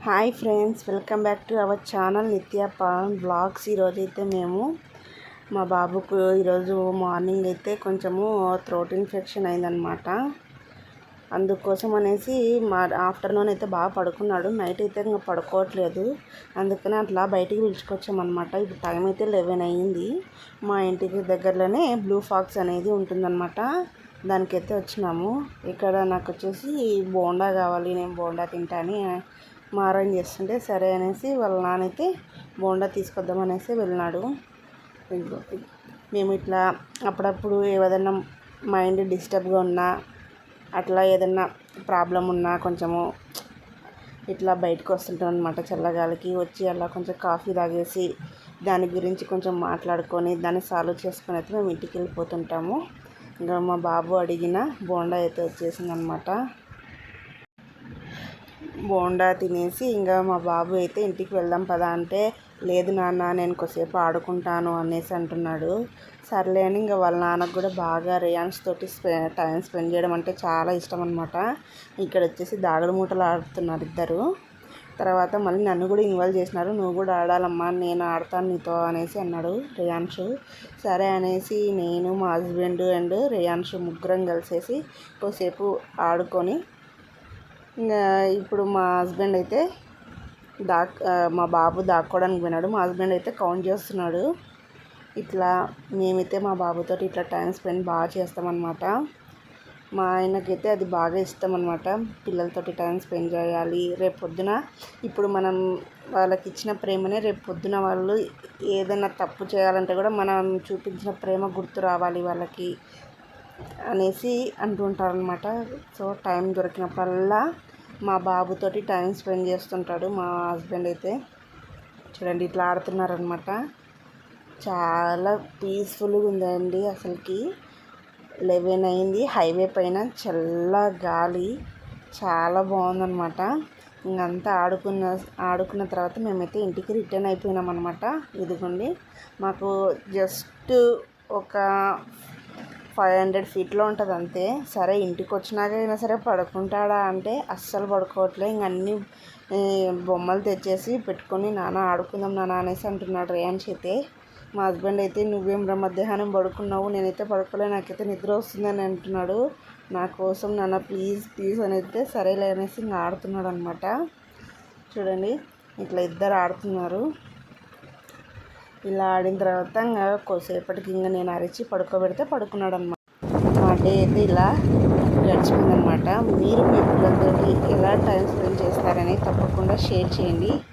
Hi friends, welcome back to our channel నిత్య pan blogs. ఈరోజైతే మేము మా బాబుకు ఈరోజు మార్నింగ్ అయితే కొంచెము థ్రోట్ ఇన్ఫెక్షన్ అయిందనమాట. అందుకోసం అనేసి ఆఫ్టర్నూన్ అయితే బాగా పడుకున్నాడు. నైట్ అయితే ఇంకా పడుకోవట్లేదు. అందుకని అట్లా బయటికి పిలుచుకొచ్చామన్నమాట. ఇప్పుడు టైం అయితే 11 అయ్యింది. మా ఇంటికి దగ్గరలోనే బ్లూ ఫాక్స్ అనేది ఉంటుందన్నమాట. దానికైతే వచ్చినాము. ఇక్కడ నాకు వచ్చేసి బోండా కావాలి, నేను బోండా తింటాను మారం చేస్తుంటే సరే అనేసి వాళ్ళ నాన్నైతే బోండా తీసుకొద్దామనేసి వెళ్ళినాడు. మేము ఇట్లా అప్పుడప్పుడు ఏదైనా మైండ్ డిస్టర్బ్గా ఉన్నా, అట్లా ఏదన్నా ప్రాబ్లం ఉన్నా కొంచెము ఇట్లా బయటకు వస్తుంటాం అనమాట. చల్లగాలికి వచ్చి అలా కొంచెం కాఫీ తాగేసి దాని గురించి కొంచెం మాట్లాడుకొని దాన్ని సాల్వ్ చేసుకొని అయితే మేము ఇంటికి వెళ్ళిపోతుంటాము. ఇంకా మా బాబు అడిగిన బోండా అయితే వచ్చేసిందనమాట. బోండా తినేసి ఇంకా మా బాబు అయితే ఇంటికి వెళ్దాం పదా అంటే, లేదు నాన్న నేను కొద్దిసేపు ఆడుకుంటాను అనేసి అంటున్నాడు. సర్లే అని ఇంకా వాళ్ళ నాన్నకు కూడా బాగా రేయాన్స్ తోటి టైం స్పెండ్ చేయడం అంటే చాలా ఇష్టం అనమాట. ఇక్కడ వచ్చేసి దాగుడు మూటలు ఆడుతున్నారు ఇద్దరు. తర్వాత మళ్ళీ నన్ను కూడా ఇన్వాల్వ్ చేసినారు. నువ్వు కూడా ఆడాలమ్మా, నేను ఆడతాను నీతో అనేసి అన్నాడు రేయాన్షు. సరే అనేసి నేను, మా హస్బెండ్ అండ్ రేయాన్షు ముగ్గురం కలిసేసి కొద్దిసేపు ఆడుకొని ఇంకా ఇప్పుడు మా హస్బెండ్ అయితే మా బాబు దాక్కోవడానికి పోయినాడు. మా హస్బెండ్ అయితే కౌంట్ చేస్తున్నాడు. ఇట్లా మేమైతే మా బాబుతో ఇట్లా టైం స్పెండ్ బాగా చేస్తామన్నమాట. మా ఆయనకైతే అది బాగా ఇష్టం అనమాట. పిల్లలతోటి టైం స్పెండ్ చేయాలి. రేపు పొద్దున ఇప్పుడు మనం వాళ్ళకి ఇచ్చిన ప్రేమనే రేపు పొద్దున వాళ్ళు ఏదైనా తప్పు చేయాలంటే కూడా మనం చూపించిన ప్రేమ గుర్తు రావాలి వాళ్ళకి అనేసి అంటుంటారనమాట. సో టైం దొరికినప్పుడల్లా మా బాబుతోటి టైం స్పెండ్ చేస్తుంటాడు మా హస్బెండ్ అయితే. చూడండి ఇట్లా ఆడుతున్నారనమాట. చాలా పీస్ఫుల్గా ఉందండి. అసలుకి 11 అయింది. హైవే పైన చల్ల గాలి చాలా బాగుందన్నమాట. ఇంకంతా ఆడుకున్న తర్వాత మేమైతే ఇంటికి రిటర్న్ అయిపోయినాం అనమాట. ఇదిగోండి మాకు జస్ట్ ఒక 500 ఫీట్లో ఉంటుంది అంతే. సరే ఇంటికి వచ్చినాకైనా సరే పడుకుంటాడా అంటే అస్సలు పడుకోవట్లే. ఇంక అన్ని బొమ్మలు తెచ్చేసి పెట్టుకొని నాన్న ఆడుకుందాం నాన్న అనేసి అంటున్నాడు రేయాన్స్ అయితే. మా హస్బెండ్ అయితే నువ్వేం మధ్యాహ్నం పడుకున్నావు, నేనైతే పడుకోలే, నాకైతే నిద్ర వస్తుందని అంటున్నాడు. నా కోసం నాన్న ప్లీజ్ ప్లీజ్ అని అయితే సరేలే అనేసి ఇంకా ఆడుతున్నాడు అనమాట. చూడండి ఇట్లా ఇద్దరు ఆడుతున్నారు. ఇలా ఆడిన తర్వాత ఇంకా కొద్దిసేపటికి ఇంకా నేను అరిచి పడుకోబెడితే పడుకున్నాడు అనమాట. మా డే అయితే ఇలా గడిచిపోయిందనమాట. మీరు మీ పిల్లలతో ఎలా టైం స్పెండ్ చేస్తారని తప్పకుండా షేర్ చేయండి.